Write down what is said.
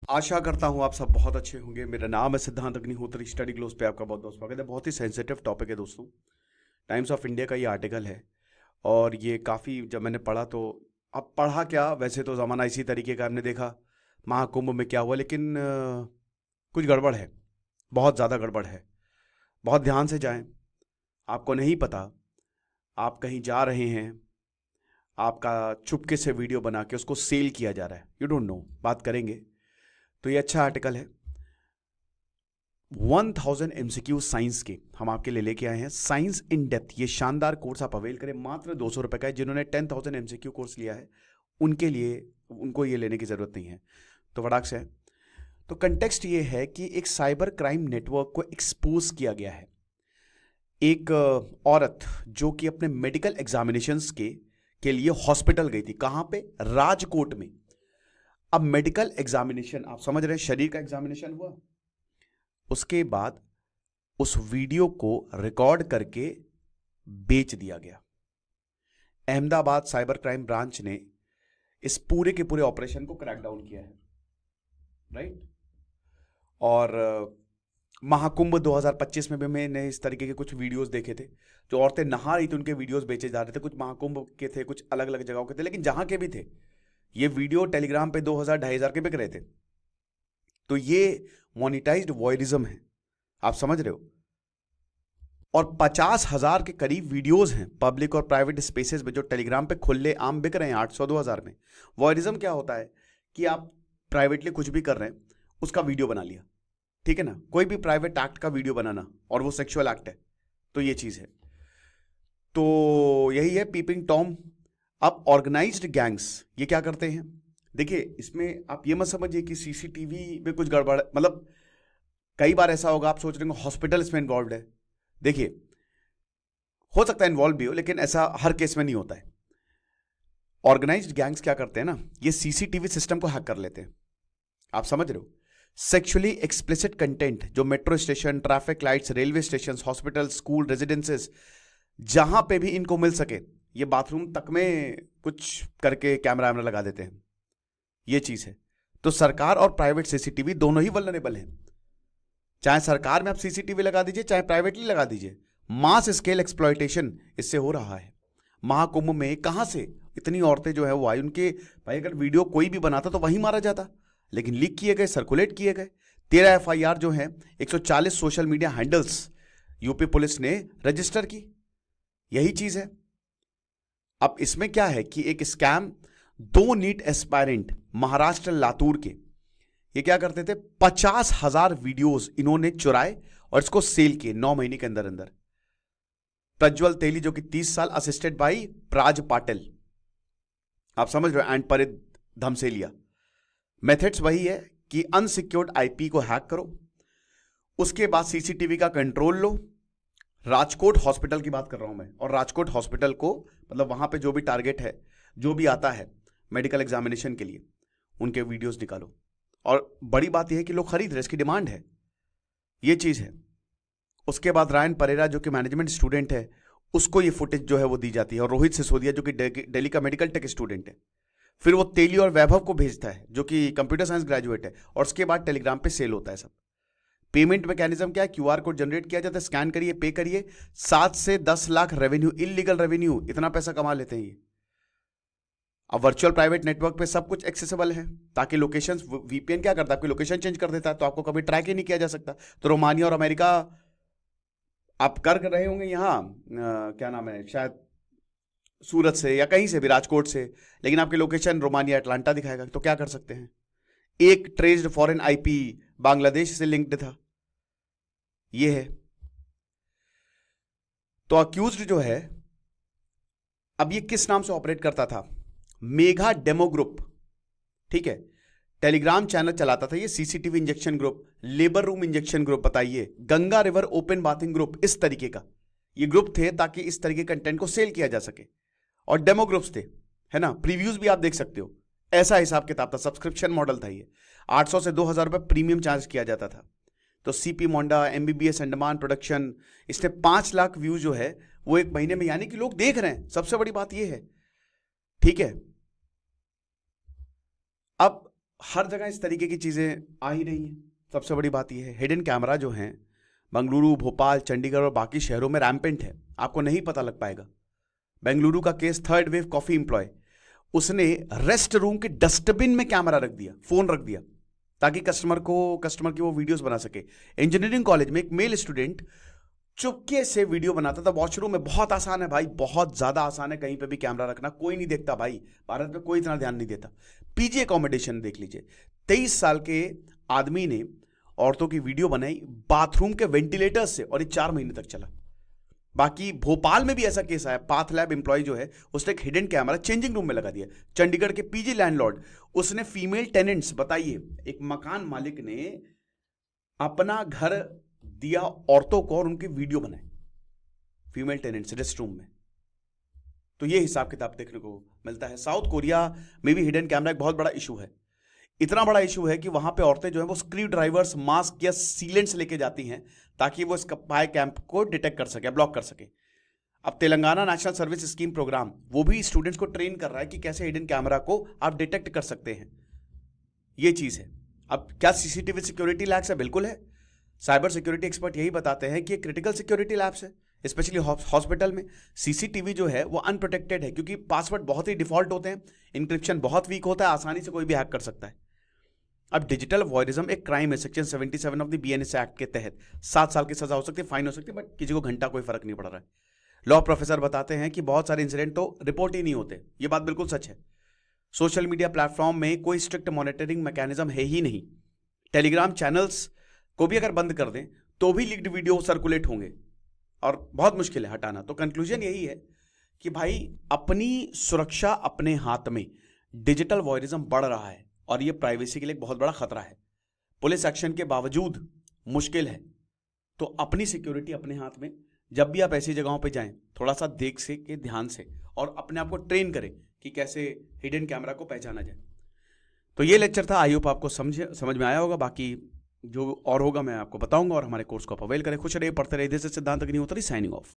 आशा करता हूँ आप सब बहुत अच्छे होंगे। मेरा नाम है सिद्धांत अग्निहोत्री। स्टडी ग्लोस पे आपका बहुत बहुत स्वागत है। बहुत ही सेंसिटिव टॉपिक है दोस्तों। टाइम्स ऑफ इंडिया का ये आर्टिकल है और ये काफ़ी जब मैंने पढ़ा तो अब पढ़ा क्या, वैसे तो ज़माना इसी तरीके का हमने देखा महाकुंभ में क्या हुआ, लेकिन कुछ गड़बड़ है, बहुत ज़्यादा गड़बड़ है। बहुत ध्यान से जाएं। आपको नहीं पता, आप कहीं जा रहे हैं, आपका चुपके से वीडियो बना के उसको सेल किया जा रहा है, यू डोंट नो। बात करेंगे। तो ये अच्छा आर्टिकल है। 1000 MCQ साइंस के हम आपके लिए लेके आए हैं। साइंस इन डेप्थ, ये शानदार कोर्स आप अवेल करें, मात्र 200 रुपए का है। जिन्होंने 10,000 MCQ कोर्स लिया है उनके लिए, उनको ये लेने की जरूरत नहीं है। तो फटाक से है। तो कंटेक्स्ट ये है कि एक साइबर क्राइम नेटवर्क को एक्सपोज किया गया है। एक औरत जो कि अपने मेडिकल एग्जामिनेशंस के लिए हॉस्पिटल गई थी। कहां पे? राजकोट में। अब मेडिकल एग्जामिनेशन, आप समझ रहे हैं, शरीर का एग्जामिनेशन हुआ, उसके बाद उस वीडियो को रिकॉर्ड करके बेच दिया गया। अहमदाबाद साइबर क्राइम ब्रांच ने इस पूरे के पूरे ऑपरेशन को क्रैक डाउन किया है, राइट। और महाकुंभ 2025 में भी मैंने इस तरीके के कुछ वीडियोस देखे थे। जो औरतें नहा रही थी उनके वीडियोस बेचे जा रहे थे। कुछ महाकुंभ के थे, कुछ अलग अलग जगहों के थे, लेकिन जहां के भी थे ये वीडियो टेलीग्राम पे 2000-2500 के बिक रहे थे। तो ये मोनिटाइज्ड वॉयरिज्म है, आप समझ रहे हो। और 50,000 के करीब वीडियोस हैं पब्लिक और प्राइवेट स्पेसेस में जो टेलीग्राम पे खुले आम बिक रहे हैं 800-2000 में। वॉयरिज्म क्या होता है कि आप प्राइवेटली कुछ भी कर रहे हैं, उसका वीडियो बना लिया, ठीक है ना। कोई भी प्राइवेट एक्ट का वीडियो बनाना, और वो सेक्सुअल एक्ट है, तो ये चीज है। तो यही है पीपिंग टॉम। अब ऑर्गेनाइज्ड गैंग्स ये क्या करते हैं, देखिए इसमें आप ये मत समझिए कि सीसीटीवी में कुछ गड़बड़, मतलब कई बार ऐसा होगा आप सोच रहे हो हॉस्पिटल इसमें इन्वॉल्व है। देखिए हो सकता है इन्वॉल्व भी हो, लेकिन ऐसा हर केस में नहीं होता है। ऑर्गेनाइज्ड गैंग्स क्या करते हैं ना, ये सीसीटीवी सिस्टम को हैक कर लेते हैं, आप समझ रहे हो। सेक्सुअली एक्सप्लिसिट कंटेंट जो metro station, traffic lights, railway station, hospital, school, residences, जहां पे भी इनको मिल सके, ये बाथरूम तक में कुछ करके कैमरा वैमरा लगा देते हैं। ये चीज है। तो सरकार और प्राइवेट सीसीटीवी दोनों ही वल्नरेबल हैं। चाहे सरकार में आप सीसीटीवी लगा दीजिए, चाहे प्राइवेटली लगा दीजिए, मास स्केल एक्सप्लॉयटेशन इससे हो रहा है। महाकुंभ में कहां से इतनी औरतें जो है वो आई, उनके भाई अगर वीडियो कोई भी बनाता तो वहीं मारा जाता, लेकिन लीक किए गए, सर्कुलेट किए गए। 13 FIR जो है 140 social media handles UP police ने रजिस्टर की। यही चीज है। अब इसमें क्या है कि एक scam, 2 NEET aspirant Maharashtra Latur के, ये क्या करते थे, 50,000 वीडियोस इन्होंने चुराए और इसको सेल किए 9 महीने के अंदर अंदर। प्रज्वल तेली जो कि 30 साल, असिस्टेड बाई प्राज पाटिल, आप समझ रहे हो, एंड परिद धमसेलिया। मेथड्स वही है कि अनसिक्योर्ड आईपी को हैक करो, उसके बाद सीसीटीवी का कंट्रोल लो। राजकोट हॉस्पिटल की बात कर रहा हूं मैं, और राजकोट हॉस्पिटल को मतलब वहां पे जो भी टारगेट है, जो भी आता है मेडिकल एग्जामिनेशन के लिए, उनके वीडियोस निकालो। और बड़ी बात यह है कि लोग खरीद रहे, इसकी डिमांड है, ये चीज है। उसके बाद रायन परेरा जो कि मैनेजमेंट स्टूडेंट है, उसको ये फुटेज जो है वो दी जाती है। और रोहित सिसोदिया जो कि दिल्ली का मेडिकल टेक स्टूडेंट है, फिर वो तेली और वैभव को भेजता है जो कि कंप्यूटर साइंस ग्रेजुएट है, और उसके बाद टेलीग्राम पे सेल होता है सब। पेमेंट मैकेनिज्म क्या है, QR कोड जनरेट किया जाता है, स्कैन करिए, पे करिए। 7 से 10 लाख रेवेन्यू, इलीगल रेवेन्यू, इतना पैसा कमा लेते हैं ये। अब वर्चुअल प्राइवेट नेटवर्क पे सब कुछ एक्सेसिबल है, ताकि लोकेशन, VPN क्या करता है, आपकी लोकेशन चेंज कर देता है, तो आपको कभी ट्रैक ही नहीं किया जा सकता। तो रोमानिया और अमेरिका आप कर रहे होंगे यहाँ, क्या नाम है, शायद सूरत से या कहीं से भी, राजकोट से, लेकिन आपकी लोकेशन रोमानिया अटलांटा दिखाएगा। तो क्या कर सकते हैं, एक ट्रेस्ड फॉरेन IP बांग्लादेश से लिंक्ड था, ये है। तो अक्यूज्ड जो है, अब ये किस नाम से ऑपरेट करता था, मेगा डेमो ग्रुप, ठीक है। टेलीग्राम चैनल चलाता था ये, CCTV injection group, labour room injection group, बताइए, Ganga river open bathing group, इस तरीके का ये ग्रुप थे, ताकि इस तरीके कंटेंट को सेल किया जा सके। और डेमो ग्रुप्स थे, है ना, प्रीव्यूज भी आप देख सकते हो, ऐसा हिसाब किताब था। सब्सक्रिप्शन मॉडल था ये, 800 से 2000 रुपए प्रीमियम चार्ज किया जाता था। तो CP मोंडा, MBBS अंडमान प्रोडक्शन, इसने 5 लाख व्यूज जो है वो एक महीने में, यानी कि लोग देख रहे हैं, सबसे बड़ी बात ये है, ठीक है। अब हर जगह इस तरीके की चीज़ें आ ही रही हैं। सबसे बड़ी बात यह है, हिडन कैमरा जो हैं बेंगलुरु, भोपाल, चंडीगढ़ और बाकी शहरों में रैम्पेंट है, आपको नहीं पता लग पाएगा। बेंगलुरु का case, third wave coffee employ, उसने रेस्ट रूम के डस्टबिन में कैमरा रख दिया, फोन रख दिया, ताकि कस्टमर की वो वीडियोस बना सके। इंजीनियरिंग कॉलेज में एक मेल स्टूडेंट चुपके से वीडियो बनाता था वॉशरूम में। बहुत आसान है भाई, बहुत ज्यादा आसान है कहीं पे भी कैमरा रखना, कोई नहीं देखता भाई, भारत में कोई इतना ध्यान नहीं देता। पीजी एकोमोडेशन देख लीजिए, 23 साल के आदमी ने औरतों की वीडियो बनाई बाथरूम के वेंटिलेटर से, और ये 4 महीने तक चला। बाकी भोपाल में भी ऐसा केस आया, पाथ लैब एम्प्लॉय जो है उसने एक हिडन कैमरा चेंजिंग रूम में लगा दिया। चंडीगढ़ के पीजी लैंडलॉर्ड, उसने फीमेल टेनेंट्स, बताइए, एक मकान मालिक ने अपना घर दिया औरतों को और उनकी वीडियो बनाए, फीमेल टेनेंट्स रेस्ट रूम में। तो ये हिसाब किताब देखने को मिलता है। साउथ कोरिया में भी हिडन कैमरा एक बहुत बड़ा इशू है। इतना बड़ा इशू है कि वहां पे औरतें जो है वो स्क्रू ड्राइवर्स, मास्क या सीलेंट्स लेके जाती हैं ताकि वो स्पाई कैंप को डिटेक्ट कर सके, ब्लॉक कर सके। अब Telangana national service scheme program वो भी स्टूडेंट्स को ट्रेन कर रहा है कि कैसे हिडन कैमरा को आप डिटेक्ट कर सकते हैं। ये चीज है। अब क्या सीसीटीवी सिक्योरिटी लैब्स है? बिल्कुल है। साइबर सिक्योरिटी एक्सपर्ट यही बताते हैं कि क्रिटिकल सिक्योरिटी लैब्स है, स्पेशली हॉस्पिटल में। सीसीटीवी जो है वो अनप्रोटेक्टेड है क्योंकि पासवर्ड बहुत ही डिफॉल्ट होते हैं, इंक्रिप्शन बहुत वीक होता है, आसानी से कोई भी हैक कर सकता है। अब डिजिटल वॉयरिज्म एक क्राइम है section 77 of the BNS act के तहत। 7 साल की सजा हो सकती है, फाइन हो सकती है, बट किसी को घंटा कोई फर्क नहीं पड़ रहा है। लॉ प्रोफेसर बताते हैं कि बहुत सारे इंसिडेंट तो रिपोर्ट ही नहीं होते। ये बात बिल्कुल सच है। सोशल मीडिया प्लेटफॉर्म में कोई स्ट्रिक्ट मॉनिटरिंग मैकेनिज्म है ही नहीं। टेलीग्राम चैनल्स को भी अगर बंद कर दें तो भी लीक्ड वीडियो सर्कुलेट होंगे और बहुत मुश्किल है हटाना। तो कंक्लूजन यही है कि भाई अपनी सुरक्षा अपने हाथ में। डिजिटल वॉयरिज्म बढ़ रहा है और यह प्राइवेसी के लिए एक बहुत बड़ा खतरा है। पुलिस एक्शन के बावजूद मुश्किल है, तो अपनी सिक्योरिटी अपने हाथ में। जब भी आप ऐसी जगहों पे जाएं थोड़ा सा देख से के ध्यान से, और अपने आप को ट्रेन करें कि कैसे हिडन कैमरा को पहचाना जाए। तो ये लेक्चर था, आई होप आपको समझ में आया होगा। बाकी जो और होगा मैं आपको बताऊंगा, और हमारे कोर्स को आप अवेल करें। खुश रहिए, पढ़ते रहिए। दिस इज सिद्धांत अग्निहोत्री साइनिंग ऑफ।